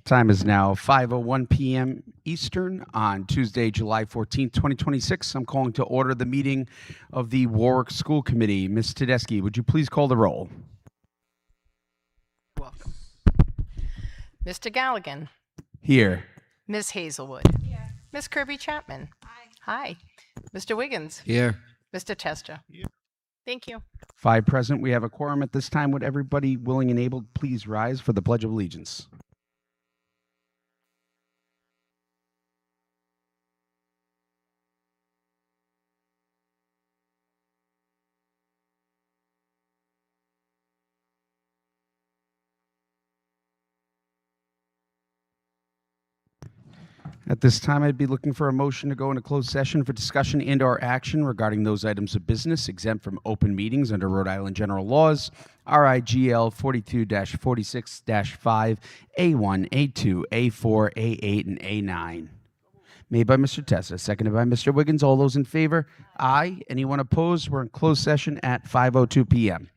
Time is now 5:01 p.m. Eastern on Tuesday, July 14th, 2026. I'm calling to order the meeting of the Warwick School Committee. Ms. Tedeschi, would you please call the roll? Welcome. Mr. Galligan. Here. Ms. Hazelwood. Here. Ms. Kirby Chapman. Aye. Hi. Mr. Wiggins. Here. Mr. Testa. Here. Thank you. 5 present. We have a quorum at this time. Would everybody willing and able please rise for the Pledge of Allegiance? At this time, I'd be looking for a motion to go into closed session for discussion and/or action regarding those items of business exempt from open meetings under Rhode Island General Laws, RIGL 42-46-5, A1, A2, A4, A8, and A9. Made by Mr. Tessa, seconded by Mr. Wiggins. All those in favor? Aye. Anyone opposed? We're in closed session at 5:02 p.m.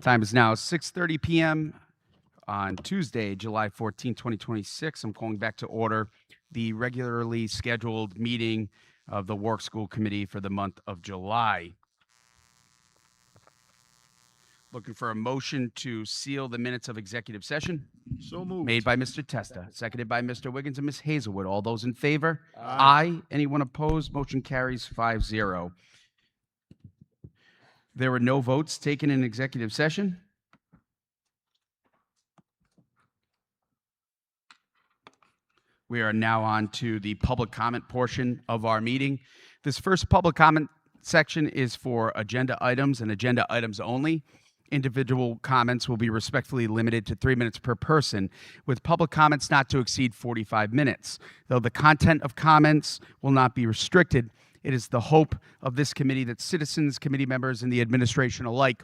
Time is now 6:30 p.m. on Tuesday, July 14, 2026. I'm calling back to order the regularly scheduled meeting of the Warwick School Committee for the month of July. Looking for a motion to seal the minutes of executive session. So moved. Made by Mr. Testa, seconded by Mr. Wiggins and Ms. Hazelwood. All those in favor? Aye. Anyone opposed? Motion carries 5-0. There were no votes taken in executive session. We are now on to the public comment portion of our meeting. This first public comment section is for agenda items and agenda items only. Individual comments will be respectfully limited to 3 minutes per person, with public comments not to exceed 45 minutes. Though the content of comments will not be restricted, it is the hope of this committee that citizens, committee members, and the administration alike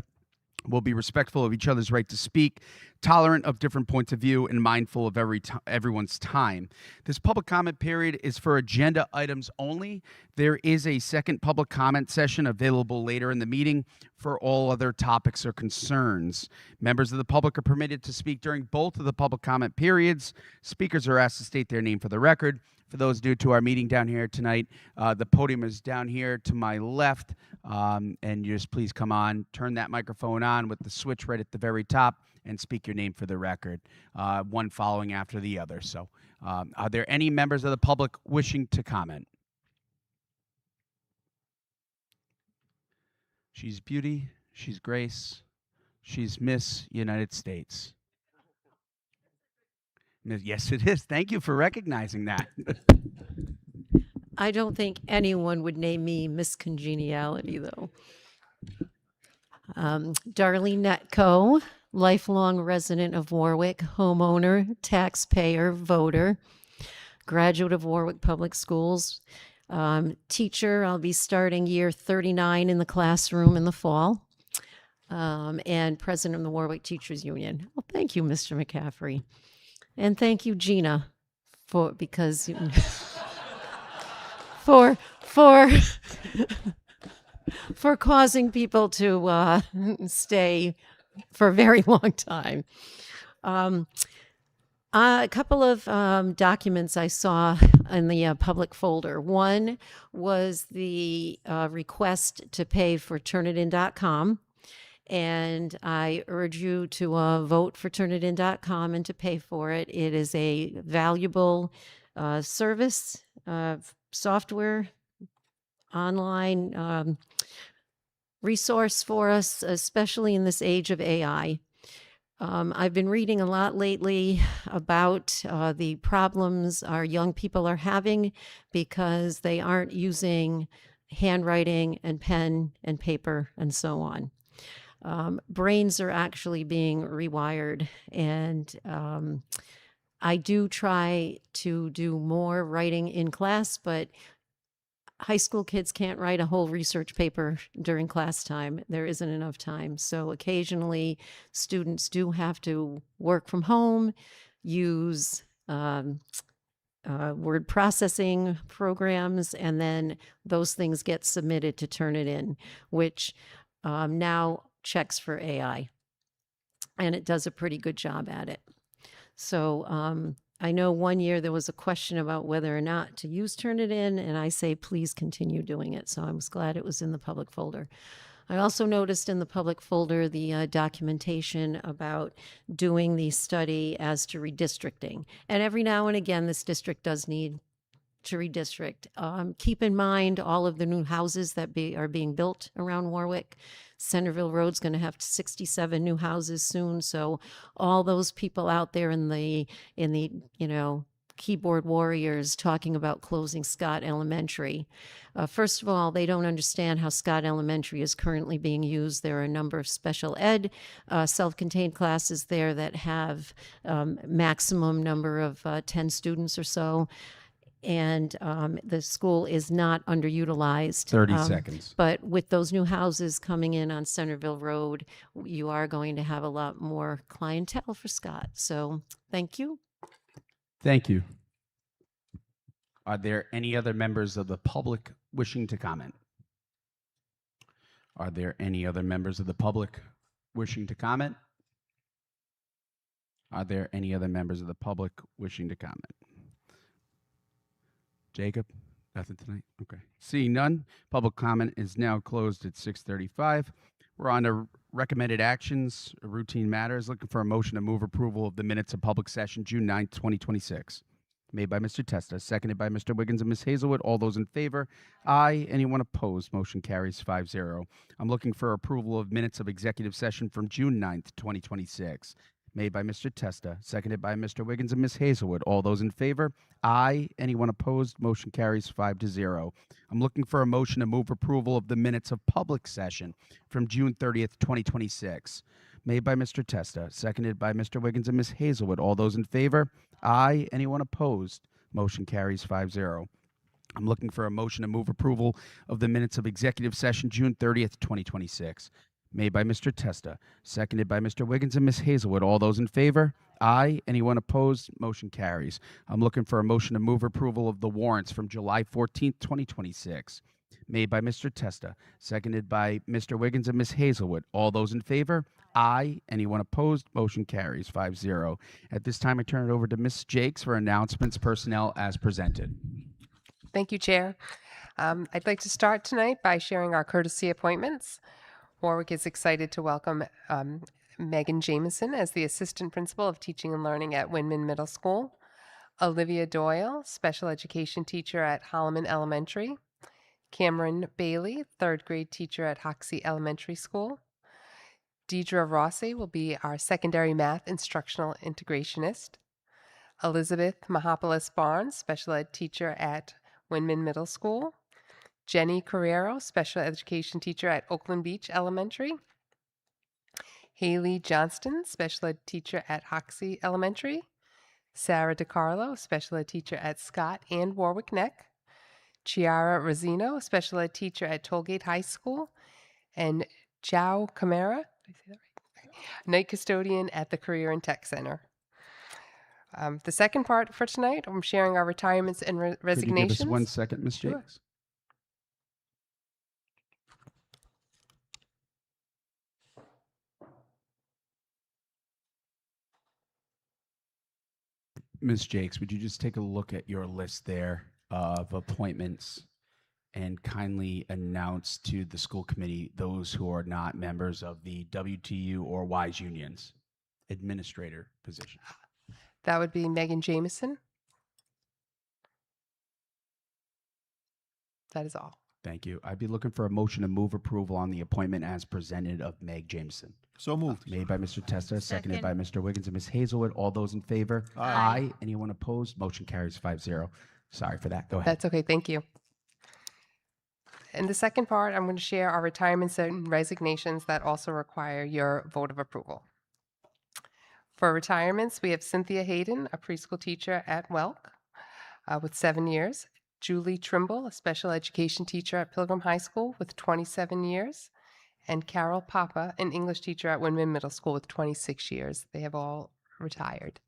will be respectful of each other's right to speak, tolerant of different points of view, and mindful of everyone's time. This public comment period is for agenda items only. There is a second public comment session available later in the meeting for all other topics or concerns. Members of the public are permitted to speak during both of the public comment periods. Speakers are asked to state their name for the record. For those new to our meeting down here tonight, the podium is down here to my left, and you just please come on, turn that microphone on with the switch right at the very top, and speak your name for the record, one following after the other. So are there any members of the public wishing to comment? She's beauty, she's grace, she's Miss United States. Yes, it is. Thank you for recognizing that. I don't think anyone would name me Miss Congeniality, though. Darlene Netco, lifelong resident of Warwick, homeowner, taxpayer, voter, graduate of Warwick Public Schools, teacher. I'll be starting year 39 in the classroom in the fall, and president of the Warwick Teachers Union. Well, thank you, Mr. McCaffrey. And thank you, Gina, for for causing people to stay for a very long time. A couple of documents I saw in the public folder. One was the request to pay for Turnitin.com. And I urge you to vote for Turnitin.com and to pay for it. It is a valuable service, software, online resource for us, especially in this age of AI. I've been reading a lot lately about the problems our young people are having because they aren't using handwriting and pen and paper and so on. Brains are actually being rewired, and I do try to do more writing in class, but high school kids can't write a whole research paper during class time. There isn't enough time. So occasionally students do have to work from home, use word processing programs, and then those things get submitted to Turnitin, which now checks for AI, and it does a pretty good job at it. So I know one year there was a question about whether or not to use Turnitin, and I say please continue doing it. So I was glad it was in the public folder. I also noticed in the public folder the documentation about doing the study as to redistricting. And every now and again, this district does need to redistrict. Keep in mind all of the new houses that are being built around Warwick. Centerville Road's going to have 67 new houses soon. So all those people out there in the keyboard warriors talking about closing Scott Elementary. First of all, they don't understand how Scott Elementary is currently being used. There are a number of special ed self-contained classes there that have maximum number of 10 students or so. And the school is not underutilized. 30 seconds. But with those new houses coming in on Centerville Road, you are going to have a lot more clientele for Scott. So thank you. Thank you. Are there any other members of the public wishing to comment? Are there any other members of the public wishing to comment? Are there any other members of the public wishing to comment? Jacob? Nothing tonight? Okay. Seeing none, public comment is now closed at 6:35. We're on to recommended actions, routine matters. Looking for a motion to move approval of the minutes of public session June 9th, 2026. Made by Mr. Testa, seconded by Mr. Wiggins and Ms. Hazelwood. All those in favor? Aye. Anyone opposed? Motion carries 5-0. I'm looking for approval of minutes of executive session from June 9th, 2026. Made by Mr. Testa, seconded by Mr. Wiggins and Ms. Hazelwood. All those in favor? Aye. Anyone opposed? Motion carries 5-0. I'm looking for a motion to move approval of the minutes of public session from June 30th, 2026. Made by Mr. Testa, seconded by Mr. Wiggins and Ms. Hazelwood. All those in favor? Aye. Anyone opposed? Motion carries 5-0. I'm looking for a motion to move approval of the minutes of executive session June 30th, 2026. Made by Mr. Testa, seconded by Mr. Wiggins and Ms. Hazelwood. All those in favor? Aye. Anyone opposed? Motion carries. I'm looking for a motion to move approval of the warrants from July 14th, 2026. Made by Mr. Testa, seconded by Mr. Wiggins and Ms. Hazelwood. All those in favor? Aye. Anyone opposed? Motion carries 5-0. At this time, I turn it over to Ms. Jakes for announcements, personnel as presented. Thank you, Chair. I'd like to start tonight by sharing our courtesy appointments. Warwick is excited to welcome Megan Jameson as the Assistant Principal of Teaching and Learning at Windman Middle School, Olivia Doyle, Special Education Teacher at Holloman Elementary, Cameron Bailey, 3rd grade teacher at Hoxie Elementary School, Deidre Rossi will be our Secondary Math Instructional Integrationist, Elizabeth Mahapolis Barnes, Special Ed Teacher at Windman Middle School, Jenny Carrero, Special Education Teacher at Oakland Beach Elementary, Haley Johnston, Special Ed Teacher at Hoxie Elementary, Sarah DiCarlo, Special Ed Teacher at Scott and Warwick Neck, Chiara Rosino, Special Ed Teacher at Tollgate High School, and Joe Camara, did I say that right? Night Custodian at the Career and Tech Center. The second part for tonight, I'm sharing our retirements and Could you resignations. give us 1 second, Ms. Sure. Jakes? Ms. Jakes, would you just take a look at your list there of appointments and kindly announce to the school committee those who are not members of the WTU or WISE unions, administrator position? That would be Megan Jameson. That is all. Thank you. I'd be looking for a motion to move approval on the appointment as presented of Meg Jameson. So moved. Made by Mr. Testa, seconded by Mr. Wiggins and Ms. Hazelwood. All those in favor? Aye. Anyone opposed? Motion carries 5-0. Sorry for that. Go ahead. That's okay. Thank you. In the second part, I'm going to share our retirements and resignations that also require your vote of approval. For retirements, we have Cynthia Hayden, a preschool teacher at Welk with 7 years. Julie Trimble, a special education teacher at Pilgrim High School with 27 years. And Carol Papa, an English teacher at Windman Middle School with 26 years. They have all retired.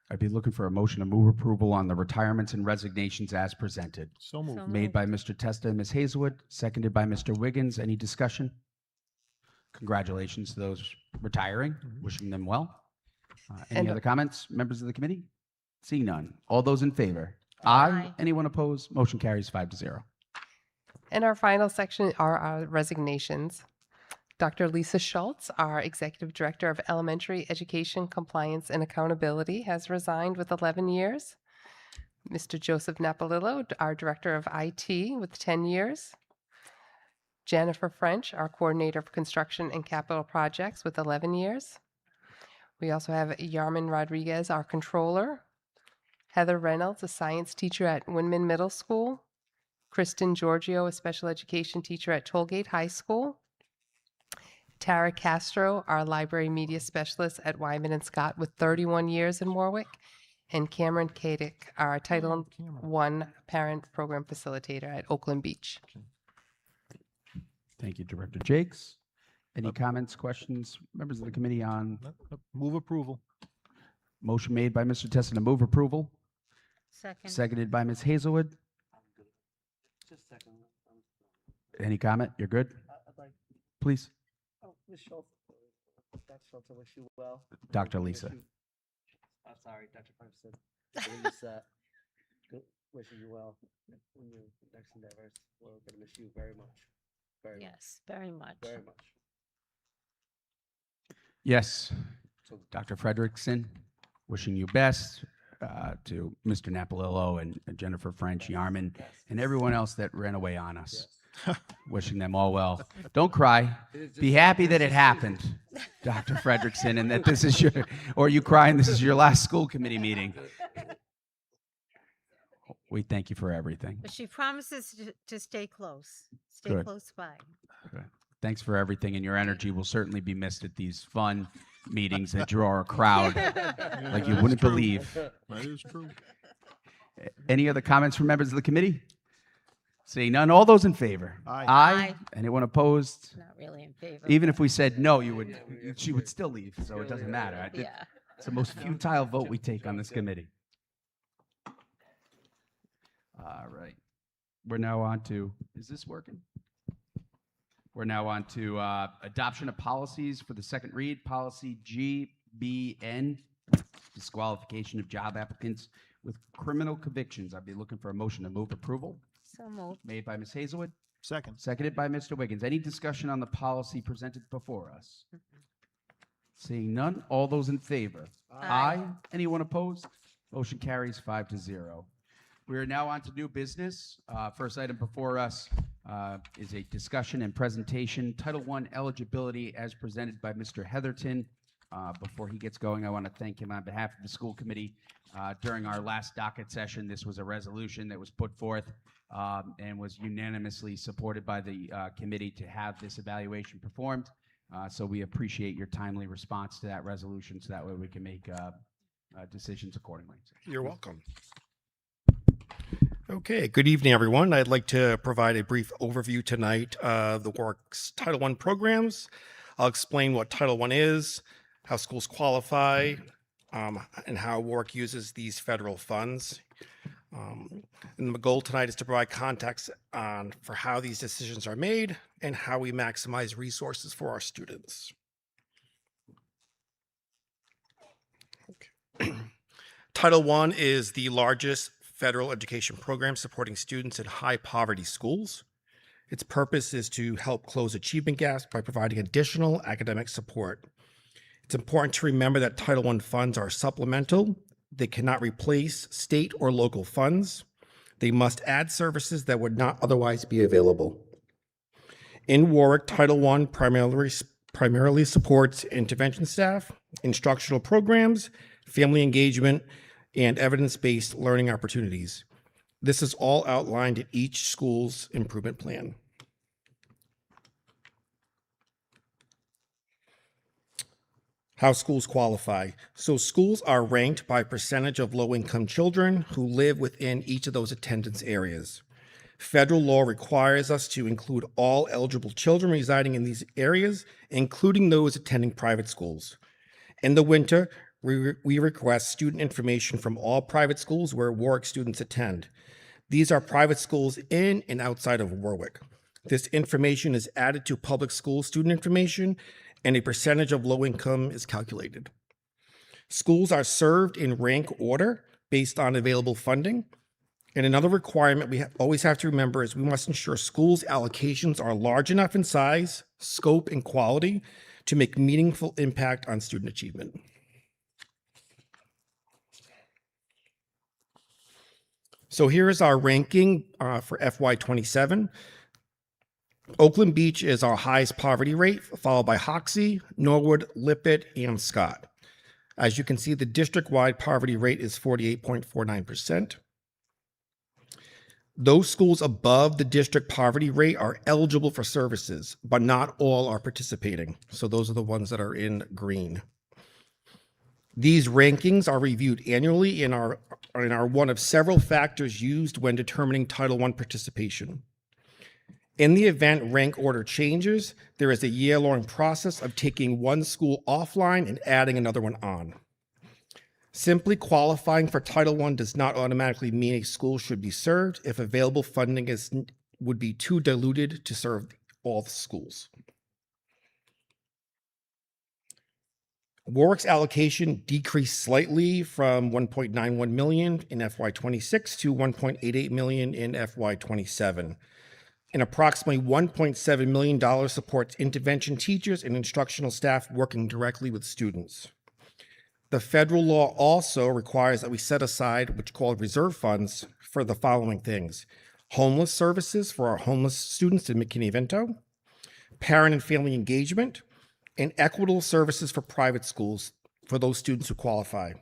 I'd be looking for a motion to move approval on the retirements and resignations as presented. So moved. Made by Mr. Testa and Ms. Hazelwood, seconded by Mr. Wiggins. Any discussion? Congratulations to those retiring. Wishing them well. Any And- other comments, members of the committee? Seeing none. All those in favor? Aye. Anyone opposed? Motion carries 5-0. And our final section are our resignations. Dr. Lisa Schultz, our Executive Director of Elementary Education Compliance and Accountability, has resigned with 11 years. Mr. Joseph Napolillo, our Director of IT, with 10 years. Jennifer French, our Coordinator of Construction and Capital Projects, with 11 years. We also have Yarman Rodriguez, our Controller. Heather Reynolds, a Science Teacher at Windman Middle School. Kristen Giorgio, a Special Education Teacher at Tollgate High School. Tara Castro, our Library Media Specialist at Wyman and Scott with 31 years in Warwick. And Cameron Kadick, our Title I Parent Program Facilitator at Oakland Beach. Thank you, Director Jakes. Any comments, questions, members of the committee on Move approval. motion made by Mr. Testa to move approval? Second. Seconded by Ms. Hazelwood. Any comment? You're good? Please. Dr. Schultz, I wish you well. Dr. I wish Lisa. you- I'm sorry, Dr. Ferguson. Lisa, wishing you well in your next endeavors. We're going to miss you very much. Very much. Yes, very much. Very much. Yes. So, Dr. Frederickson, wishing you best. To Mr. Napolillo and Jennifer French, Yarman, yes. and everyone else that ran away on us. Yes. Wishing them all well. Don't cry. Be happy that it happened, Dr. Frederickson, and that this is your, or you cry and this is your last school committee meeting. We thank you for everything. But she promises to stay close, stay Good. close by. Thanks for everything, and your energy will certainly be missed at these fun meetings that draw a crowd like you wouldn't believe. That is true. Any other comments from members of the committee? Seeing none, all those in favor? Aye. Aye. Anyone opposed? Not really in favor. Even if we said no, she would still leave, so it doesn't matter. Yeah. It's the most futile vote we take on this committee. All right. We're now on to, is this working? We're now on to adoption of policies for the second read. Policy GBN, disqualification of job applicants with criminal convictions. I'd be looking for a motion to move approval. So moved. Made by Ms. Hazelwood, Second. seconded by Mr. Wiggins. Any discussion on the policy presented before us? Seeing none, all those in favor? Aye. Anyone opposed? Motion carries 5-0. We are now on to new business. First item before us is a discussion and presentation, Title I eligibility as presented by Mr. Heatherton. Before he gets going, I want to thank him on behalf of the school committee. During our last docket session, this was a resolution that was put forth and was unanimously supported by the committee to have this evaluation performed. So we appreciate your timely response to that resolution, so that way we can make decisions accordingly. You're welcome. Okay, good evening, everyone. I'd like to provide a brief overview tonight of the Warwick's Title I programs. I'll explain what Title I is, how schools qualify, and how Warwick uses these federal funds. And the goal tonight is to provide context for how these decisions are made and how we maximize resources for our students. Okay. Title I is the largest federal education program supporting students in high poverty schools. Its purpose is to help close achievement gaps by providing additional academic support. It's important to remember that Title I funds are supplemental. They cannot replace state or local funds. They must add services that would not otherwise be available. In Warwick, Title I primarily supports intervention staff, instructional programs, family engagement, and evidence-based learning opportunities. This is all outlined in each school's improvement plan. How schools qualify. So schools are ranked by percentage of low-income children who live within each of those attendance areas. Federal law requires us to include all eligible children residing in these areas, including those attending private schools. In the winter, we request student information from all private schools where Warwick students attend. These are private schools in and outside of Warwick. This information is added to public school student information, and a percentage of low income is calculated. Schools are served in rank order based on available funding. And another requirement we always have to remember is we must ensure schools' allocations are large enough in size, scope, and quality to make meaningful impact on student achievement. So here is our ranking for FY27. Oakland Beach is our highest poverty rate, followed by Hoxie, Norwood, Lippett, and Scott. As you can see, the district-wide poverty rate is 48.49%. Those schools above the district poverty rate are eligible for services, but not all are participating. So those are the ones that are in green. These rankings are reviewed annually and are one of several factors used when determining Title I participation. In the event rank order changes, there is a year-long process of taking one school offline and adding another one on. Simply qualifying for Title I does not automatically mean a school should be served if available funding would be too diluted to serve all the schools. Warwick's allocation decreased slightly from 1.91 million in FY26 to 1.88 million in FY27. And approximately $1.7 million supports intervention teachers and instructional staff working directly with students. The federal law also requires that we set aside what's called reserve funds for the following things: homeless services for our homeless students in McKinney-Vento, parent and family engagement, and equitable services for private schools for those students who qualify.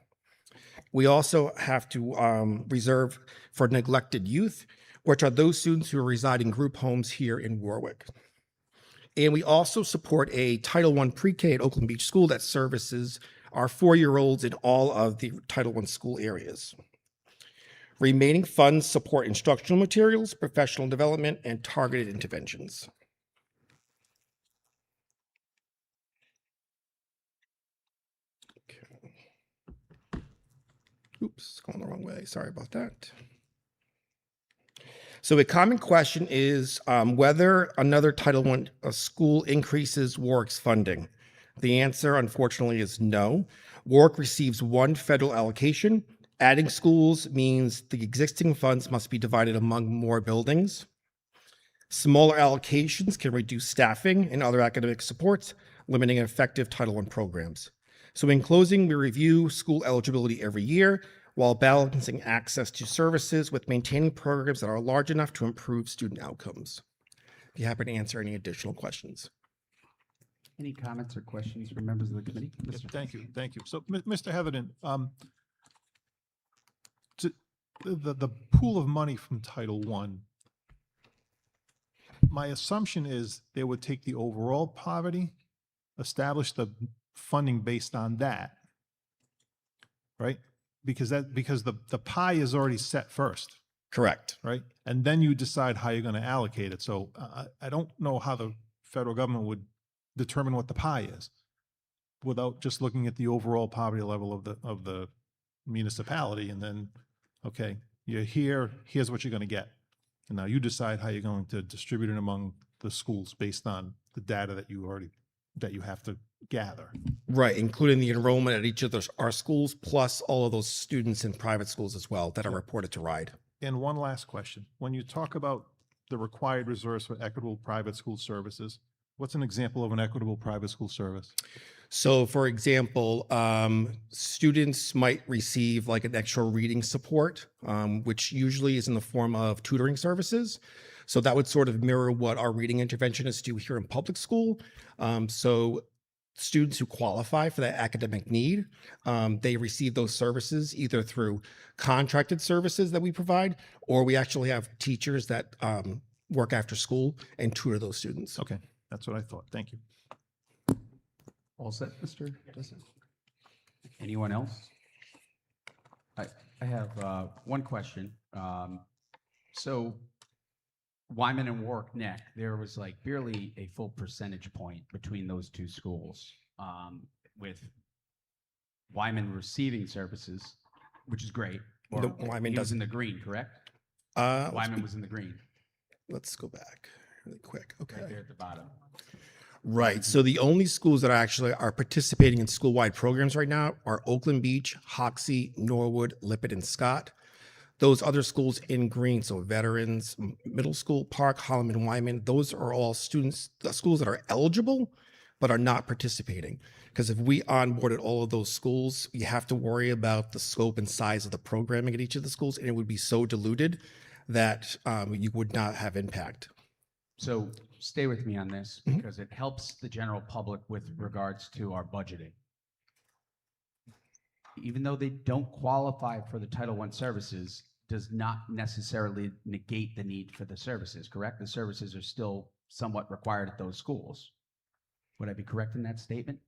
We also have to reserve for neglected youth, which are those students who reside in group homes here in Warwick. And we also support a Title I pre-K at Oakland Beach School that services our 4-year-olds in all of the Title I school areas. Remaining funds support instructional materials, professional development, and targeted interventions. Okay. Oops, going the wrong way. Sorry about that. So a common question is whether another Title I school increases Warwick's funding. The answer, unfortunately, is no. Warwick receives one federal allocation. Adding schools means the existing funds must be divided among more buildings. Smaller allocations can reduce staffing and other academic supports, limiting effective Title I programs. So in closing, we review school eligibility every year while balancing access to services with maintaining programs that are large enough to improve student outcomes. Be happy to answer any additional questions. Any comments or questions from members of the committee? Yes, Mr. thank you, thank you. So, Mr. Heatherton, the pool of money from Title I, my assumption is they would take the overall poverty, establish the funding based on that, right? Because the pie is already set first, Correct. right? And then you decide how you're going to allocate it. So I don't know how the federal government would determine what the pie is without just looking at the overall poverty level of the municipality, and then, okay, you're here, here's what you're going to get. And now you decide how you're going to distribute it among the schools based on the data that you have to gather. Right, including the enrollment at each of our schools, plus all of those students in private schools as well that are reported to RIDE. And one last question. When you talk about the required reserves for equitable private school services, what's an example of an equitable private school service? So, for example, students might receive like an extra reading support, which usually is in the form of tutoring services. So that would sort of mirror what our reading interventionists do here in public school. So students who qualify for that academic need, they receive those services either through contracted services that we provide, or we actually have teachers that work after school and tutor those students. Okay, that's what I thought. Thank you. All set, Mr. Justin? Anyone else? I have one question. So Wyman and Warwick Neck, there was like barely a full percentage point between those two schools, with Wyman receiving services, which is great. Or No, Wyman he was doesn't. in the green, correct? Uh, Wyman was in the green, Let's go back really quick. right Okay. there at the bottom. Right. So the only schools that actually are participating in school-wide programs right now are Oakland Beach, Hoxie, Norwood, Lippett, and Scott. Those other schools in green, so Veterans, Middle School, Park, Holloman, Wyman, those are all schools that are eligible, but are not participating. Because if we onboarded all of those schools, you have to worry about the scope and size of the programming at each of the schools, and it would be so diluted that you would not have impact. So stay with me on this because it helps the general public with regards to our budgeting. Even though they don't qualify for the Title I services, does not necessarily negate the need for the services, correct? The services are still somewhat required at those schools. Would I be correct in that statement?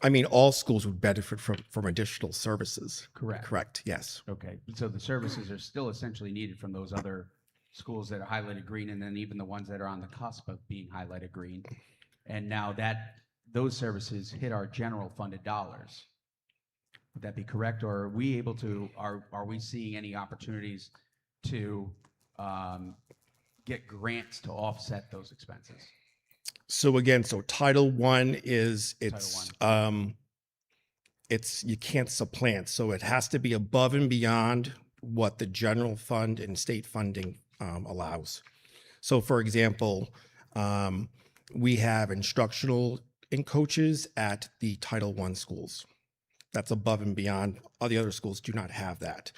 I mean, all schools would benefit from additional services. Correct. Correct, yes. Okay, so the services are still essentially needed from those other schools that are highlighted green, and then even the ones that are on the cusp of being highlighted green. And now that those services hit our general funded dollars. Would that be correct, or are we able to, are we seeing any opportunities to get grants to offset those expenses? So again, so Title I is Title it's you can't supplant. So it has to be above and beyond what the general fund and state funding allows. So for example, we have instructional and coaches at the Title I schools. That's above and beyond. All the other schools do not have that.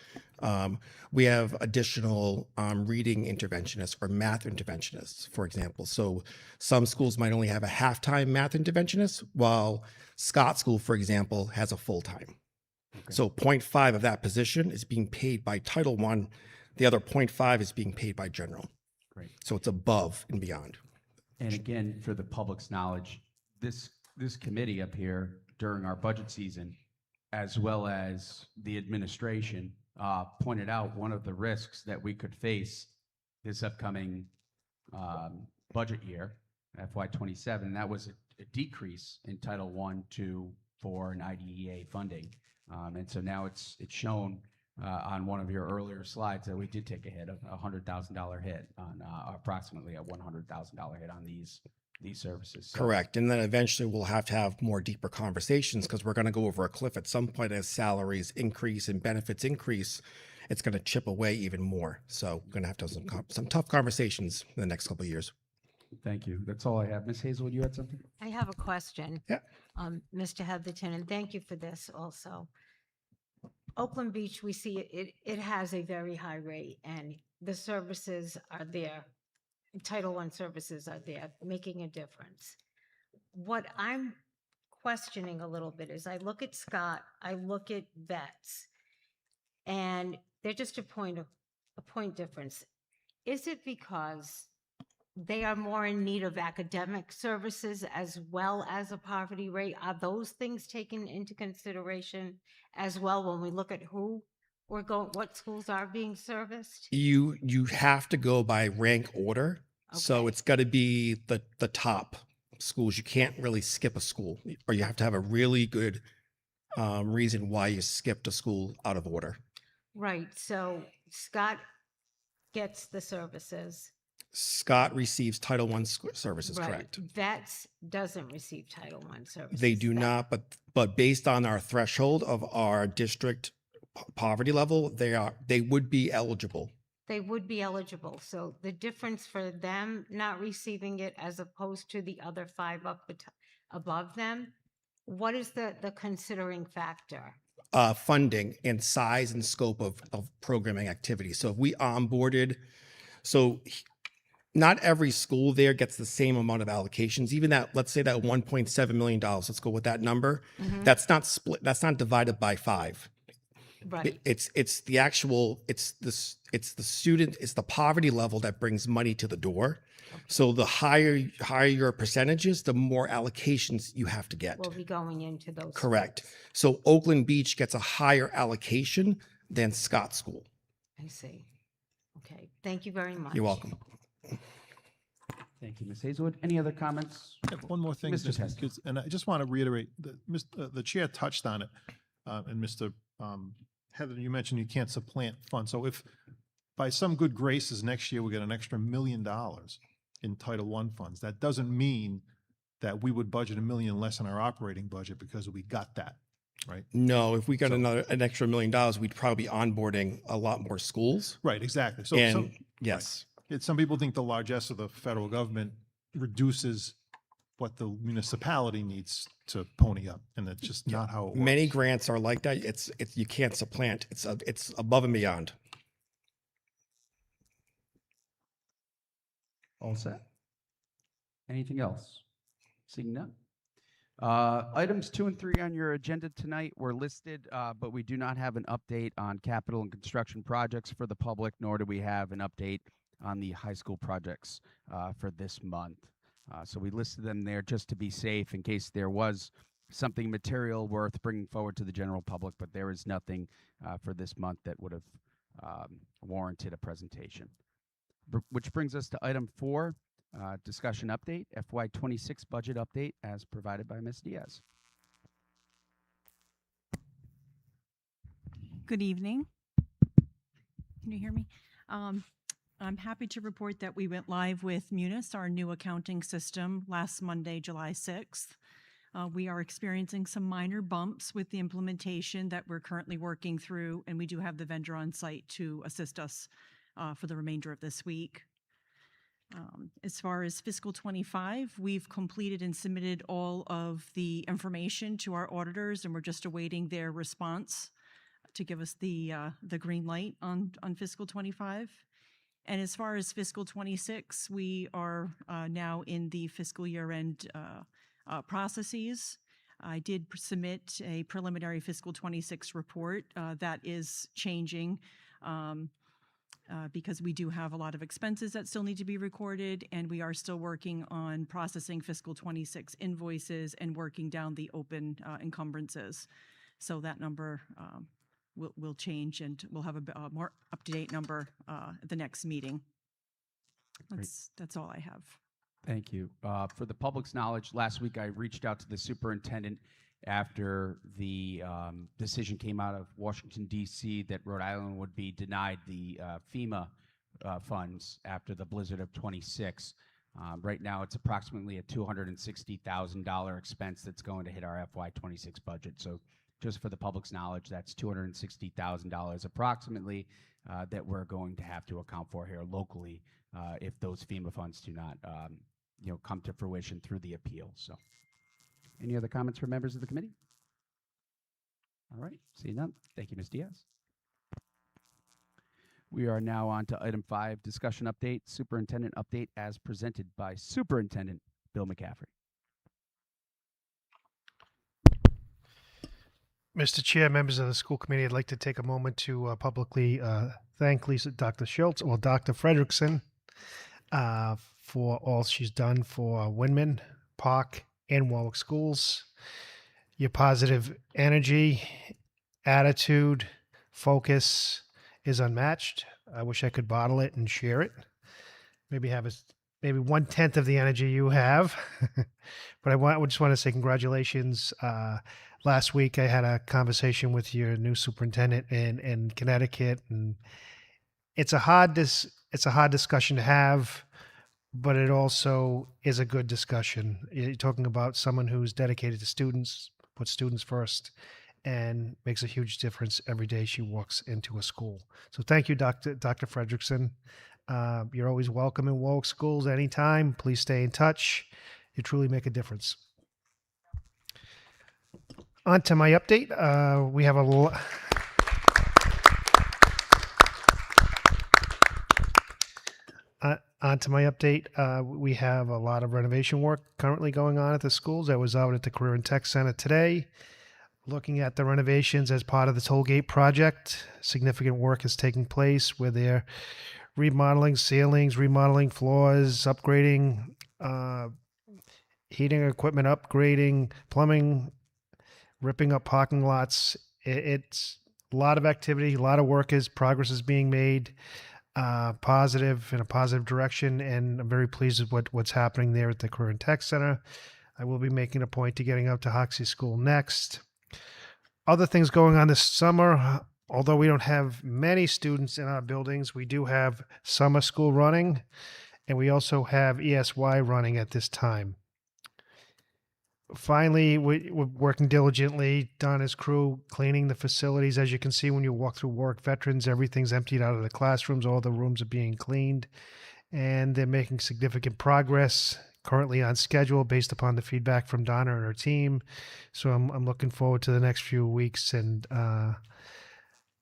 We have additional reading interventionists or math interventionists, for example. So some schools might only have a half-time math interventionist, while Scott School, for example, has a full-time. So 0.5 of that position is being paid by Title I. The other 0.5 is being paid by general. Great. So it's above and beyond. And again, for the public's knowledge, this committee up here during our budget season, as well as the administration, pointed out one of the risks that we could face this upcoming budget year, FY27, and that was a decrease in Title I, 2, 4, and IDEA funding. And so now it's shown on one of your earlier slides that we did take a hit, of a $100,000 hit on approximately a $100,000 hit on these services. So, Correct. And then eventually we'll have to have more deeper conversations because we're going to go over a cliff at some point as salaries increase and benefits increase. It's going to chip away even more. So we're going to have some tough conversations in the next couple of years. Thank you. That's all I have. Ms. Hazelwood, you had something? I have a question. Yeah. Mr. Heatherton, and thank you for this also. Oakland Beach, we see it has a very high rate and the services are there. Title I services are there, making a difference. What I'm questioning a little bit is I look at Scott, I look at vets, and they're just a point difference. Is it because they are more in need of academic services as well as a poverty rate? Are those things taken into consideration as well when we look at what schools are being serviced? You have to go by rank order. So Okay. it's got to be the top schools. You can't really skip a school, or you have to have a really good reason why you skipped a school out of order. Right, so Scott gets the services. Scott receives Title I services, Right. correct? Vets doesn't receive Title I services. They do That- not, but based on our threshold of our district poverty level, they would be eligible. They would be eligible. So the difference for them not receiving it as opposed to the other five above them, what is the considering factor? Funding and size and scope of programming activity. So if we onboarded, not every school there gets the same amount of allocations. Even that, let's say that $1.7 million, let's go with that number. Mhm. That's not split. That's not divided by 5. Right, It's the actual, it's the student, it's the poverty level that brings money to the door. So the higher your percentages, the more allocations you have to get. we'll be going into those. Correct. schools. So Oakland Beach gets a higher allocation than Scott School. I see. Okay, thank you very much. You're welcome. Thank you, Ms. Hazelwood. Any other comments? I have one more thing, Mr. Testa. and I just want to reiterate that the chair touched on it, and Mr. Heather, you mentioned you can't supplant funds. So if by some good graces next year we get an extra $1 million in Title I funds, that doesn't mean that we would budget $1 million less in our operating budget because we got that, right? No, if we got So- an extra $1 million, we'd probably be onboarding a lot more schools. Right, exactly. So And yes, some people think the largesse of the federal government reduces what the municipality needs to pony up, and that's just not how it works. many grants are like that. It's you can't supplant. It's above and beyond. All set? Anything else? Seeing none. Items 2 and 3 on your agenda tonight were listed, but we do not have an update on capital and construction projects for the public, nor do we have an update on the high school projects for this month. So we listed them there just to be safe in case there was something material worth bringing forward to the general public, but there is nothing for this month that would have warranted a presentation. Which brings us to item 4, discussion update, FY26 budget update as provided by Ms. Diaz. Good evening. Can you hear me? I'm happy to report that we went live with Munis, our new accounting system, last Monday, July 6th. We are experiencing some minor bumps with the implementation that we're currently working through, and we do have the vendor on site to assist us for the remainder of this week. As far as fiscal 25, we've completed and submitted all of the information to our auditors, and we're just awaiting their response to give us the green light on fiscal 25. And as far as fiscal 26, we are now in the fiscal year-end processes. I did submit a preliminary fiscal 26 report that is changing because we do have a lot of expenses that still need to be recorded, and we are still working on processing fiscal 26 invoices and working down the open encumbrances. So that number will change, and we'll have a more up-to-date number at the next meeting. That's all I have. Thank you. For the public's knowledge, last week I reached out to the superintendent after the decision came out of Washington, D.C. that Rhode Island would be denied the FEMA funds after the blizzard of 26. Right now, it's approximately a $260,000 expense that's going to hit our FY26 budget. So just for the public's knowledge, that's $260,000 approximately that we're going to have to account for here locally if those FEMA funds do not come to fruition through the appeal. So any other comments from members of the committee? All right, seeing none. Thank you, Ms. Diaz. We are now on to item 5, discussion update, superintendent update as presented by Superintendent Bill McCaffrey. Mr. Chair, members of the school committee, I'd like to take a moment to publicly thank Dr. Schultz, or Dr. Frederickson, for all she's done for Windman, Park, and Warwick schools. Your positive energy, attitude, focus is unmatched. I wish I could bottle it and share it. Maybe have maybe 1/10 of the energy you have. But I just want to say congratulations. Last week I had a conversation with your new superintendent in Connecticut, and it's a hard discussion to have, but it also is a good discussion. You're talking about someone who's dedicated to students, puts students first, and makes a huge difference every day she walks into a school. So thank you, Dr. Frederickson. You're always welcome in Warwick schools anytime. Please stay in touch. You truly make a difference. On to my update. We have on to my update. We have a lot of renovation work currently going on at the schools. I was out at the Career and Tech Center today, looking at the renovations as part of the Tollgate project. Significant work is taking place where they're remodeling ceilings, remodeling floors, upgrading heating equipment, upgrading plumbing, ripping up parking lots. It's a lot of activity, a lot of progress is being made, in a positive direction, and I'm very pleased with what's happening there at the Career and Tech Center. I will be making a point to getting out to Hoxie School next. Other things going on this summer, although we don't have many students in our buildings, we do have summer school running, and we also have ESY running at this time. Finally, we're working diligently, Don, his crew, cleaning the facilities. As you can see when you walk through Warwick Veterans, everything's emptied out of the classrooms. All the rooms are being cleaned, and they're making significant progress, currently on schedule based upon the feedback from Donna and her team. So I'm looking forward to the next few weeks, and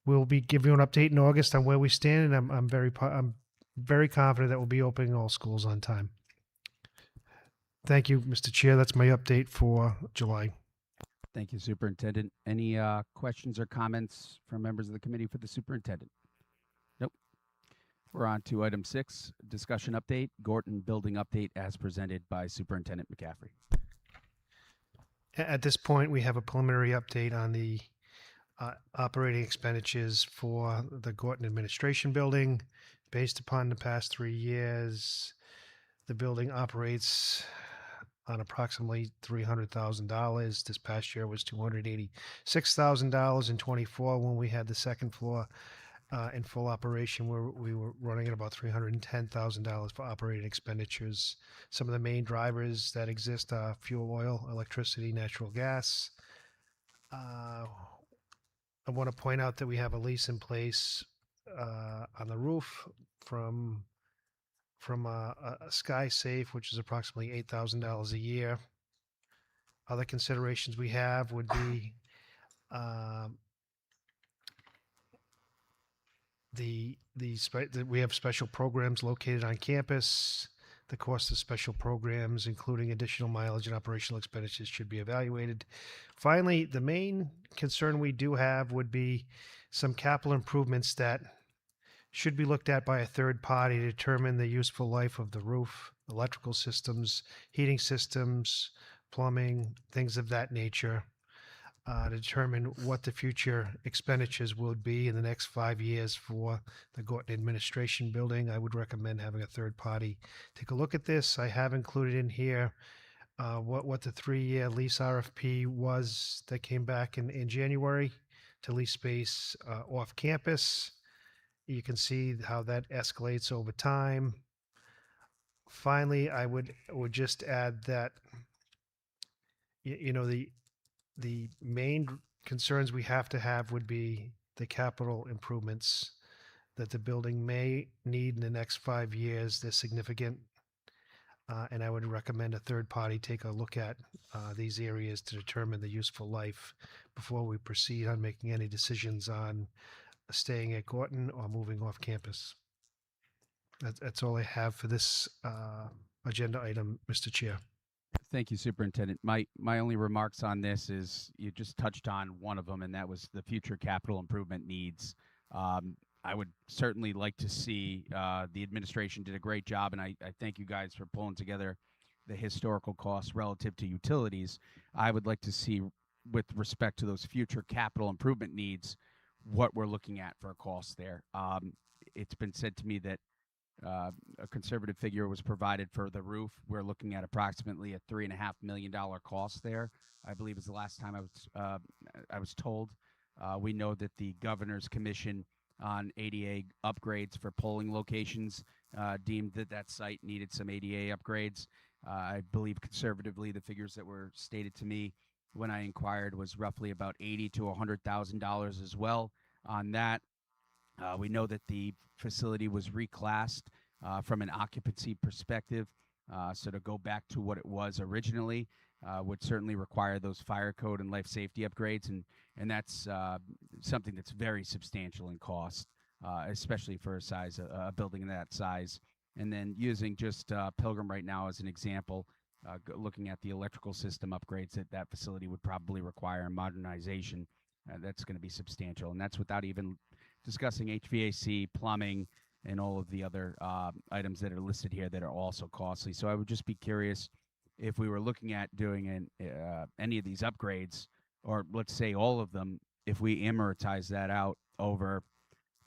we'll be giving you an update in August on where we stand, and I'm very confident that we'll be opening all schools on time. Thank you, Mr. Chair. That's my update for July. Thank you, Superintendent. Any questions or comments from members of the committee for the superintendent? Nope. We're on to item 6, discussion update, Gorton building update as presented by Superintendent McCaffrey. At this point, we have a preliminary update on the operating expenditures for the Gorton Administration Building. Based upon the past 3 years, the building operates on approximately $300,000. This past year was $286,000 in 24 when we had the second floor in full operation, we were running at about $310,000 for operating expenditures. Some of the main drivers that exist are fuel oil, electricity, natural gas. I want to point out that we have a lease in place on the roof from a Sky Safe, which is approximately $8,000 a year. Other considerations we have would be we have special programs located on campus. The cost of special programs, including additional mileage and operational expenditures, should be evaluated. Finally, the main concern we do have would be some capital improvements that should be looked at by a third party to determine the useful life of the roof, electrical systems, heating systems, plumbing, things of that nature, to determine what the future expenditures would be in the next 5 years for the Gorton Administration Building. I would recommend having a third party take a look at this. I have included in here what the 3-year lease RFP was that came back in January to lease space off campus. You can see how that escalates over time. Finally, I would just add that the main concerns we have to have would be the capital improvements that the building may need in the next 5 years. They're significant, and I would recommend a third party take a look at these areas to determine the useful life before we proceed on making any decisions on staying at Gorton or moving off campus. That's all I have for this agenda item, Mr. Chair. Thank you, Superintendent. My only remarks on this is you just touched on one of them, and that was the future capital improvement needs. I would certainly like to see the administration did a great job, and I thank you guys for pulling together the historical costs relative to utilities. I would like to see, with respect to those future capital improvement needs, what we're looking at for a cost there. It's been said to me that a conservative figure was provided for the roof. We're looking at approximately a $3.5 million cost there, I believe is the last time I was told. We know that the Governor's Commission on ADA upgrades for polling locations deemed that site needed some ADA upgrades. I believe conservatively the figures that were stated to me when I inquired was roughly about $80,000 to $100,000 as well on that. We know that the facility was reclassed from an occupancy perspective. So to go back to what it was originally would certainly require those fire code and life safety upgrades. And that's something that's very substantial in cost, especially for a building that size. And then using just Pilgrim right now as an example, looking at the electrical system upgrades that facility would probably require a modernization. That's going to be substantial. And that's without even discussing HVAC, plumbing, and all of the other items that are listed here that are also costly. So I would just be curious if we were looking at doing any of these upgrades, or let's say all of them, if we amortize that out over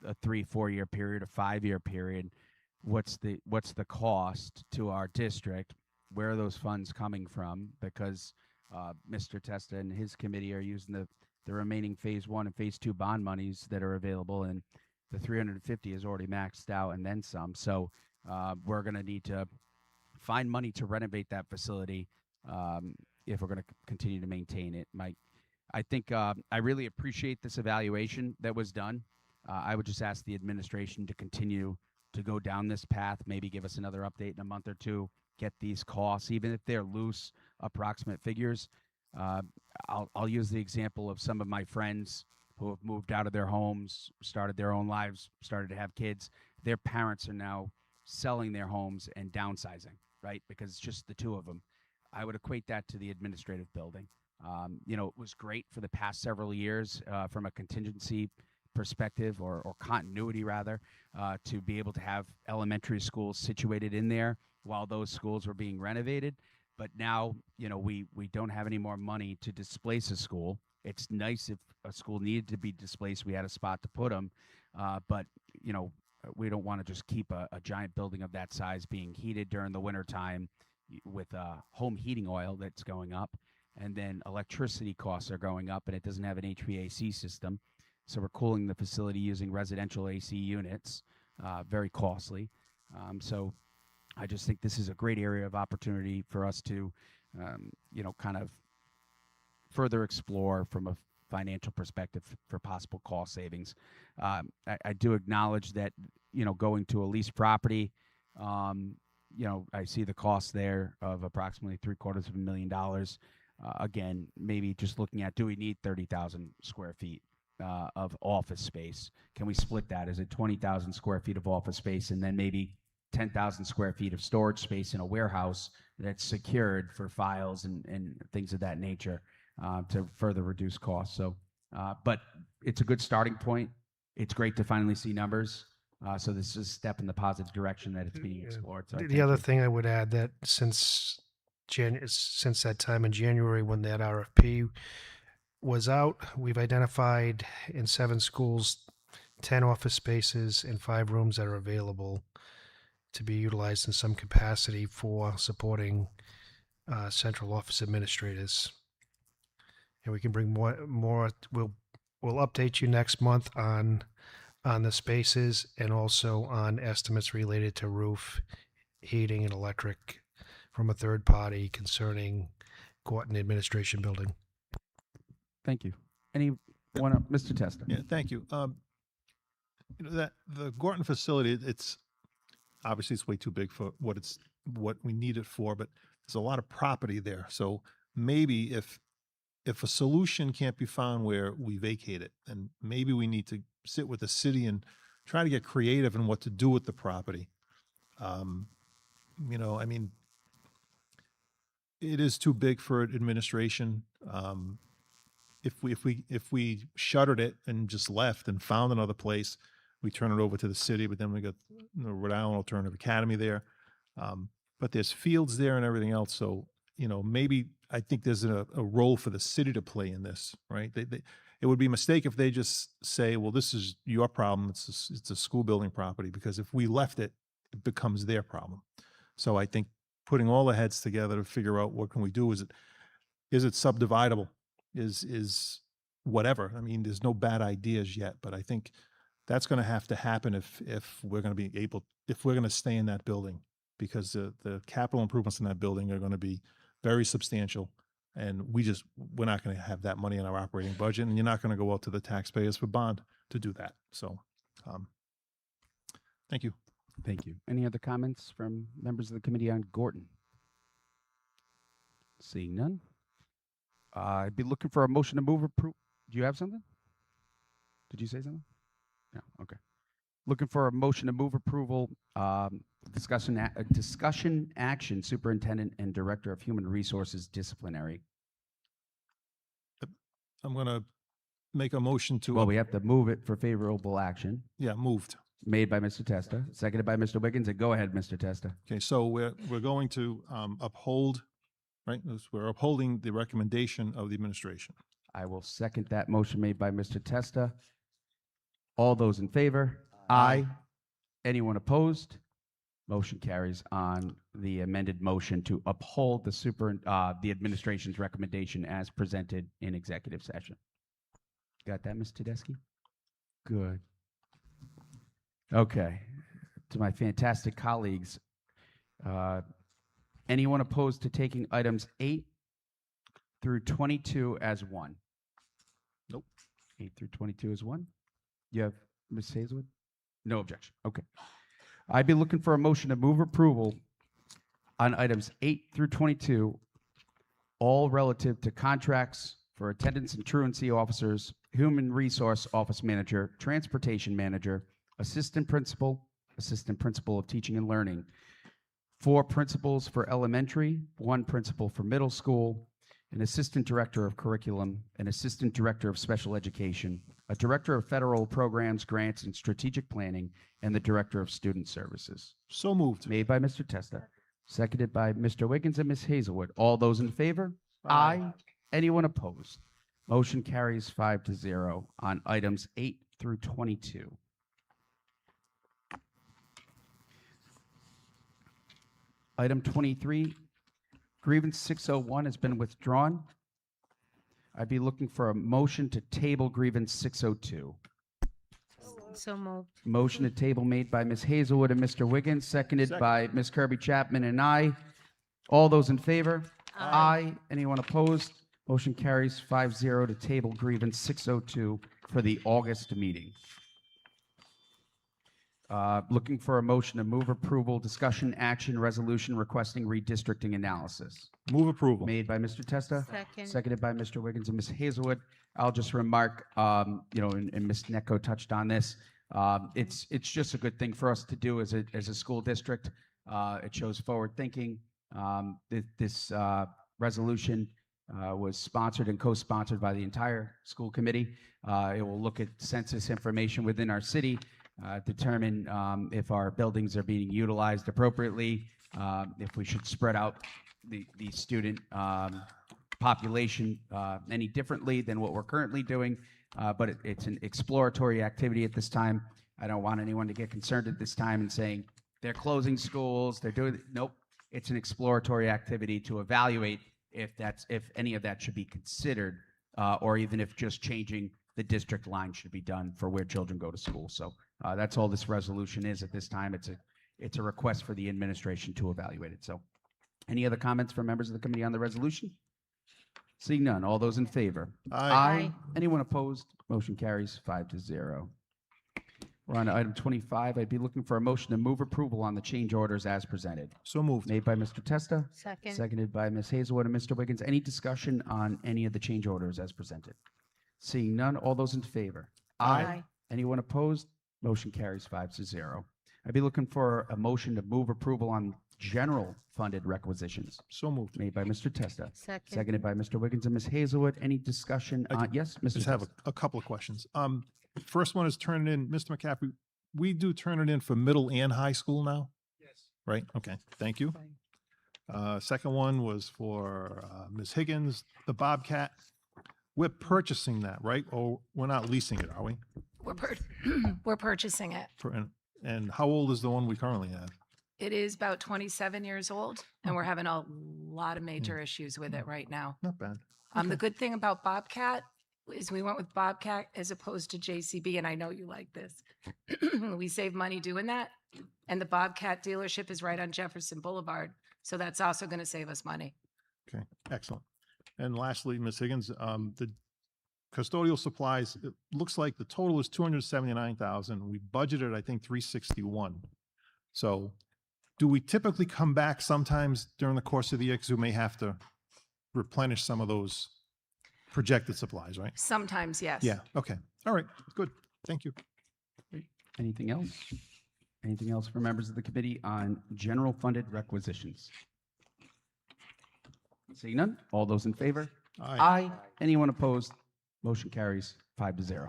a 3-4 year period, a 5-year period, what's the cost to our district? Where are those funds coming from? Because Mr. Testa and his committee are using the remaining phase 1 and phase 2 bond monies that are available, and the 350 is already maxed out and then some. So we're going to need to find money to renovate that facility if we're going to continue to maintain it. I think I really appreciate this evaluation that was done. I would just ask the administration to continue to go down this path, maybe give us another update in a month or two, get these costs, even if they're loose, approximate figures. I'll use the example of some of my friends who have moved out of their homes, started their own lives, started to have kids. Their parents are now selling their homes and downsizing, right? Because it's just the two of them. I would equate that to the administrative building. It was great for the past several years from a contingency perspective or continuity rather, to be able to have elementary schools situated in there while those schools were being renovated. But now, we don't have any more money to displace a school. It's nice if a school needed to be displaced, we had a spot to put them. But, we don't want to just keep a giant building of that size being heated during the wintertime with home heating oil that's going up. And then electricity costs are going up and it doesn't have an HVAC system. So we're cooling the facility using residential AC units, very costly. So I just think this is a great area of opportunity for us to, kind of further explore from a financial perspective for possible cost savings. I do acknowledge that, going to a leased property, I see the cost there of approximately $750,000. Again, maybe just looking at, do we need 30,000 square feet of office space? Can we split that? Is it 20,000 square feet of office space and then maybe 10,000 square feet of storage space in a warehouse that's secured for files and things of that nature to further reduce costs? So, but it's a good starting point. It's great to finally see numbers. So this is a step in the positive direction that it's being explored. So I The thank other you. thing I would add that since that time in January when that RFP was out, we've identified in 7 schools 10 office spaces and 5 rooms that are available to be utilized in some capacity for supporting central office administrators. And we can bring more. We'll update you next month on the spaces and also on estimates related to roof, heating, and electric from a third party concerning Gorton Administration Building. Thank you. Anyone, Mr. Testa? Yeah, thank you. That the Gorton facility, it's obviously it's way too big for what we need it for, but there's a lot of property there. So maybe if a solution can't be found where we vacate it, then maybe we need to sit with the city and try to get creative in what to do with the property. I mean, it is too big for administration. If we shuttered it and just left and found another place, we turn it over to the city. But then we got the Rhode Island Alternative Academy there. But there's fields there and everything else. So maybe I think there's a role for the city to play in this, right? It would be a mistake if they just say, well, this is your problem. It's a school building property, because if we left it, it becomes their problem. So I think putting all the heads together to figure out what can we do. Is it subdividable? Is whatever. I mean, there's no bad ideas yet, but I think that's going to have to happen if we're going to be if we're going to stay in that building, because the capital improvements in that building are going to be very substantial. And we're not going to have that money in our operating budget, and you're not going to go out to the taxpayers for bond to do that. So, thank you. Thank you. Any other comments from members of the Committee on Gorton? Seeing none. I'd be looking for a motion to move approval. Do you have something? Did you say something? No. Okay. Looking for a motion to move approval. Discussion action. Superintendent and Director of Human Resources disciplinary. I'm going to make a motion to. Well, we have to move it for favorable action. Yeah, moved. Made by Mr. Testa, seconded by Mr. Wiggins. And go ahead, Mr. Testa. Okay, so we're going to uphold, right? We're upholding the recommendation of the administration. I will second that motion made by Mr. Testa. All those in favor? Aye. Anyone opposed? Motion carries on the amended motion to uphold the administration's recommendation as presented in executive session. Got that, Ms. Tedeschi? Good. Okay. To my fantastic colleagues, anyone opposed to taking items 8 through 22 as one? Nope. 8 through 22 as one? You have Ms. Hazelwood? No objection. Okay. I'd be looking for a motion to move approval on items 8 through 22, all relative to contracts for attendance and truancy officers, human resource office manager, transportation manager, assistant principal of teaching and learning, 4 principals for elementary, 1 principal for middle school, an assistant director of curriculum, an assistant director of special education, a director of federal programs, grants, and strategic planning, and the director of student services. So moved. Made by Mr. Testa, seconded by Mr. Wiggins and Ms. Hazelwood. All those in favor? Aye. Anyone opposed? Motion carries 5-0 on items 8 through 22. Item 23, grievance 601 has been withdrawn. I'd be looking for a motion to table grievance 602. So moved. Motion to table made by Ms. Hazelwood and Mr. Wiggins, seconded Second. by Ms. Kirby Chapman and I. All those in favor? Aye. Anyone opposed? Motion carries 5-0 to table grievance 602 for the August meeting. Looking for a motion to move approval, discussion, action, resolution requesting redistricting analysis. Move approval. Made by Mr. Testa. Second. Seconded by Mr. Wiggins and Ms. Hazelwood. I'll just remark, and Ms. Necco touched on this. It's just a good thing for us to do as a school district. It shows forward thinking. This resolution was sponsored and co-sponsored by the entire school committee. It will look at census information within our city, determine if our buildings are being utilized appropriately, if we should spread out the student population any differently than what we're currently doing. But it's an exploratory activity at this time. I don't want anyone to get concerned at this time and saying they're closing schools, they're doing, nope. It's an exploratory activity to evaluate if any of that should be considered, or even if just changing the district line should be done for where children go to school. So that's all this resolution is at this time. It's a request for the administration to evaluate it. So any other comments from members of the committee on the resolution? Seeing none, all those in favor? Aye. Anyone opposed? Motion carries 5-0. We're on to item 25. I'd be looking for a motion to move approval on the change orders as presented. So moved. Made by Mr. Testa. Second. Seconded by Ms. Hazelwood and Mr. Wiggins. Any discussion on any of the change orders as presented? Seeing none, all those in favor? Aye. Anyone opposed? Motion carries 5-0. I'd be looking for a motion to move approval on general funded requisitions. So moved. Made by Mr. Testa. Second. Seconded by Mr. Wiggins and Ms. Hazelwood. Any discussion? Yes, Mr. Just have Testa. a couple of questions. First one is turn it in, Mr. McCaffrey, we do turn it in for middle and high school now? Yes. Right? Okay, thank you. Second one was for Ms. Higgins, the Bobcat. We're purchasing that, right? Or we're not leasing it, are we? We're purchasing it. And how old is the one we currently have? It is about 27 years old, and we're having a lot of major issues with it right now. Not bad. The good thing about Bobcat is we went with Bobcat as opposed to JCB, and I know you like this. We save money doing that, and the Bobcat dealership is right on Jefferson Boulevard, so that's also going to save us money. Okay, excellent. And lastly, Ms. Higgins, the custodial supplies, it looks like the total is 279,000. We budgeted, I think, 361. So do we typically come back sometimes during the course of the year because we may have to replenish some of those projected supplies, right? Sometimes, yes. Yeah, okay. All right, good. Thank you. Anything else? Anything else for members of the committee on general funded requisitions? Seeing none, all those in favor? Aye. Anyone opposed? Motion carries 5-0.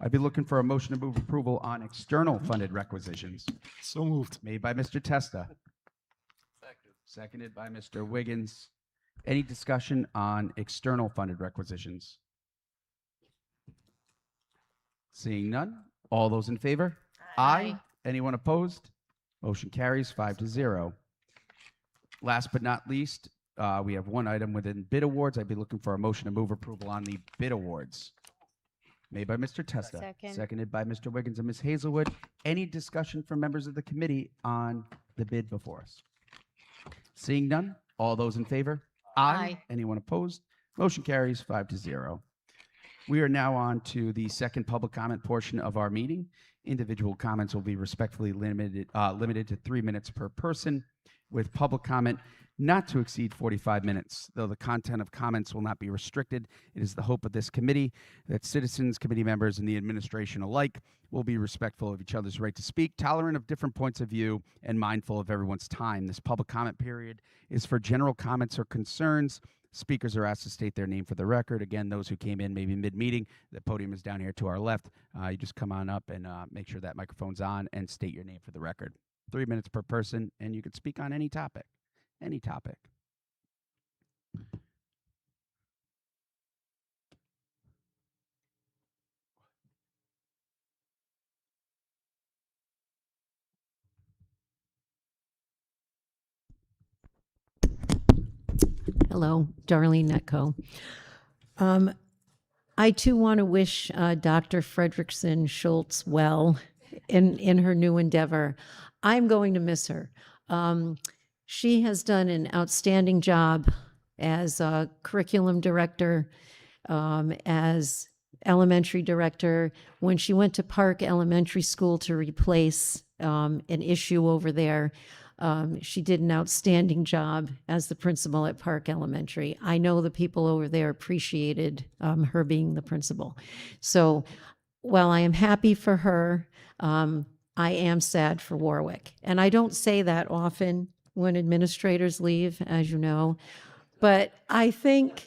I'd be looking for a motion to move approval on external funded requisitions. So moved. Made by Mr. Testa. Seconded by Mr. Wiggins. Any discussion on external funded requisitions? Seeing none, all those in favor? Aye. Anyone opposed? Motion carries 5-0. Last but not least, we have one item within bid awards. I'd be looking for a motion to move approval on the bid awards. Made by Mr. Testa. Second. Seconded by Mr. Wiggins and Ms. Hazelwood. Any discussion from members of the committee on the bid before us? Seeing none, all those in favor? Aye. Anyone opposed? Motion carries 5-0. We are now on to the second public comment portion of our meeting. Individual comments will be respectfully limited to 3 minutes per person, with public comment not to exceed 45 minutes. Though the content of comments will not be restricted, it is the hope of this committee that citizens, committee members, and the administration alike will be respectful of each other's right to speak, tolerant of different points of view, and mindful of everyone's time. This public comment period is for general comments or concerns. Speakers are asked to state their name for the record. Again, those who came in maybe mid-meeting, the podium is down here to our left. You just come on up and make sure that microphone's on and state your name for the record. 3 minutes per person, and you can speak on any topic. Any topic. Hello, Darlene Netco. I too want to wish Dr. Frederickson Schultz well in her new endeavor. I'm going to miss her. She has done an outstanding job as a curriculum director, as elementary director. When she went to Park Elementary School to replace an issue over there, she did an outstanding job as the principal at Park Elementary. I know the people over there appreciated her being the principal. So while I am happy for her, I am sad for Warwick. And I don't say that often when administrators leave, as you know, but I think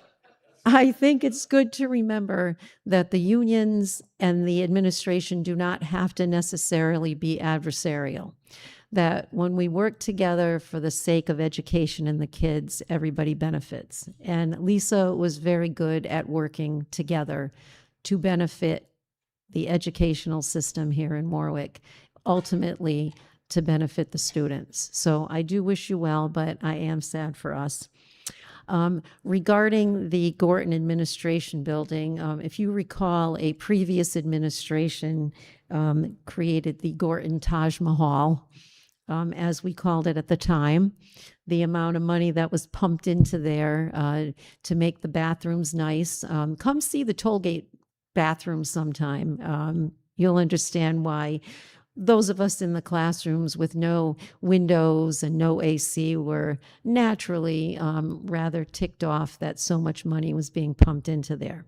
it's good to remember that the unions and the administration do not have to necessarily be adversarial. That when we work together for the sake of education and the kids, everybody benefits. And Lisa was very good at working together to benefit the educational system here in Warwick, ultimately to benefit the students. So I do wish you well, but I am sad for us. Regarding the Gorton Administration Building, if you recall, a previous administration created the Gorton Taj Mahal, as we called it at the time. The amount of money that was pumped into there to make the bathrooms nice. Come see the Tollgate bathrooms sometime. You'll understand why those of us in the classrooms with no windows and no AC were naturally rather ticked off that so much money was being pumped into there.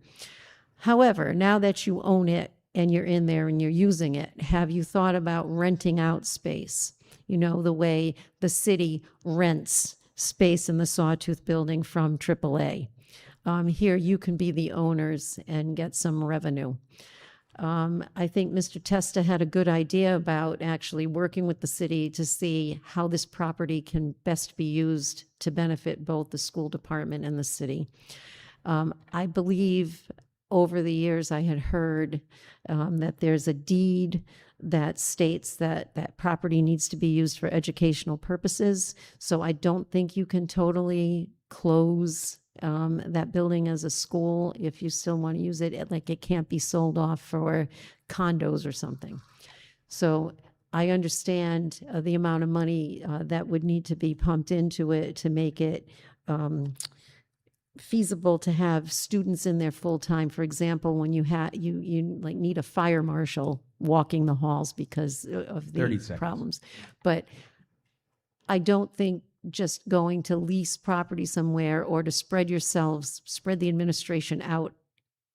However, now that you own it and you're in there and you're using it, have you thought about renting out space? You know, the way the city rents space in the Sawtooth Building from AAA. Here you can be the owners and get some revenue. I think Mr. Testa had a good idea about actually working with the city to see how this property can best be used to benefit both the school department and the city. I believe over the years I had heard that there's a deed that states that that property needs to be used for educational purposes. So I don't think you can totally close that building as a school if you still want to use it. Like, it can't be sold off for condos or something. So I understand the amount of money that would need to be pumped into it to make it feasible to have students in there full time. For example, when you like need a fire marshal walking the halls because of 30 the seconds. problems. But I don't think just going to lease property somewhere or to spread the administration out,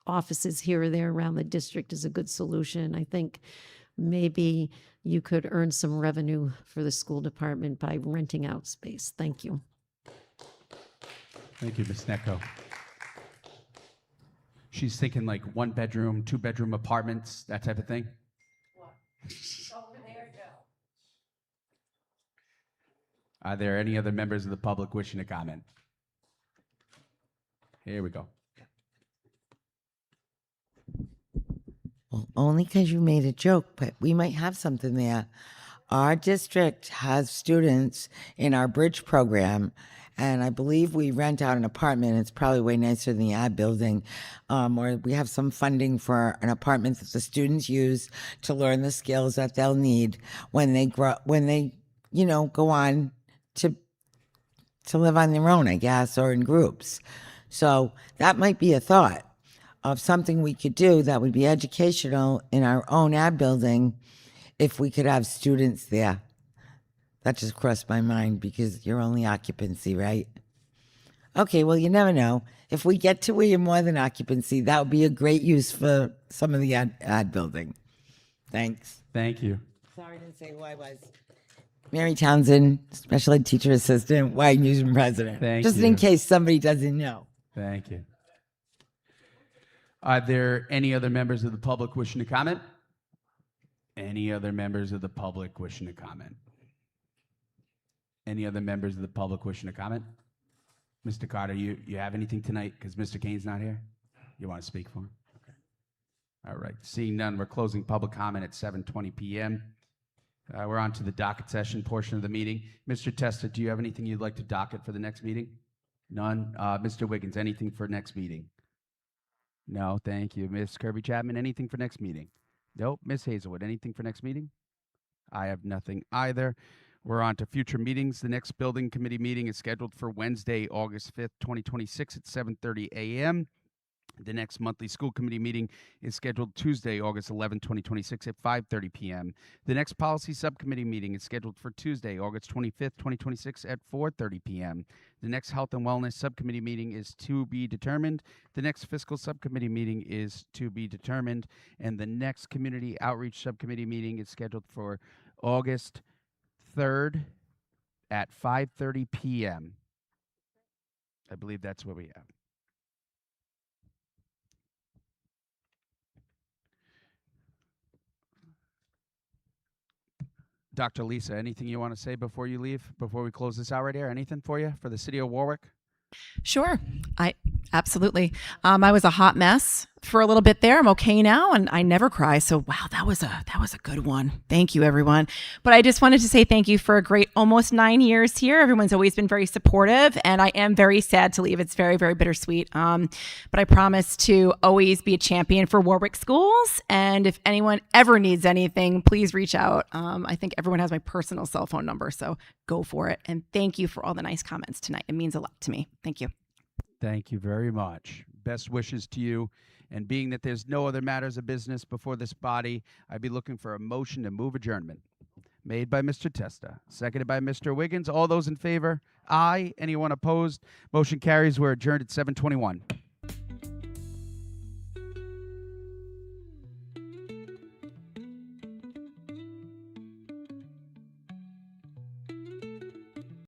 offices here or there around the district, is a good solution. I think maybe you could earn some revenue for the school department by renting out space. Thank you. Thank you, Ms. Necco. She's thinking like 1-bedroom, 2-bedroom apartments, that type of thing? Are there any other members of the public wishing to comment? Here we go. Well, only because you made a joke, but we might have something there. Our district has students in our bridge program, and I believe we rent out an apartment. It's probably way nicer than the ad building, or we have some funding for an apartment that the students use to learn the skills that they'll need when they grow, go on to live on their own, I guess, or in groups. So that might be a thought of something we could do that would be educational in our own ad building if we could have students there. That just crossed my mind because you're only occupancy, right? Okay, well, you never know. If we get to where you're more than occupancy, that would be a great use for some of the ad building. Thanks. Thank you. Sorry to say who I was. Mary Townsend, special ed teacher assistant, Wide Newsroom president. Thank Just you. in case somebody doesn't know. Thank you. Are there any other members of the public wishing to comment? Any other members of the public wishing to comment? Any other members of the public wishing to comment? Mr. Carter, you have anything tonight? Because Mr. Kane's not here? You want to speak for him? Okay. All right. Seeing none, we're closing public comment at 7:20 p.m. We're on to the docket session portion of the meeting. Mr. Testa, do you have anything you'd like to docket for the next meeting? None. Mr. Wiggins, anything for next meeting? No, thank you. Miss Kirby Chapman, anything for next meeting? Nope. Miss Hazelwood, anything for next meeting? I have nothing either. We're on to future meetings. The next building committee meeting is scheduled for Wednesday, August 5th, 2026 at 7:30 a.m. The next monthly school committee meeting is scheduled Tuesday, August 11th, 2026 at 5:30 p.m. The next policy subcommittee meeting is scheduled for Tuesday, August 25th, 2026 at 4:30 p.m. The next health and wellness subcommittee meeting is to be determined. The next fiscal subcommittee meeting is to be determined. And the next community outreach subcommittee meeting is scheduled for August 3rd at 5:30 p.m. I believe that's what we have. Dr. Lisa, anything you want to say before you leave, before we close this out right here? Anything for you for the city of Warwick? Sure. Absolutely. I was a hot mess for a little bit there. I'm okay now, and I never cry. So wow, that was a good one. Thank you, everyone. But I just wanted to say thank you for a great almost 9 years here. Everyone's always been very supportive, and I am very sad to leave. It's very, very bittersweet. But I promise to always be a champion for Warwick schools. And if anyone ever needs anything, please reach out. I think everyone has my personal cell phone number, so go for it. And thank you for all the nice comments tonight. It means a lot to me. Thank you. Thank you very much. Best wishes to you. And being that there's no other matters of business before this body, I'd be looking for a motion to move adjournment. Made by Mr. Testa, seconded by Mr. Wiggins. All those in favor? Aye. Anyone opposed? Motion carries. We're adjourned at 7:21.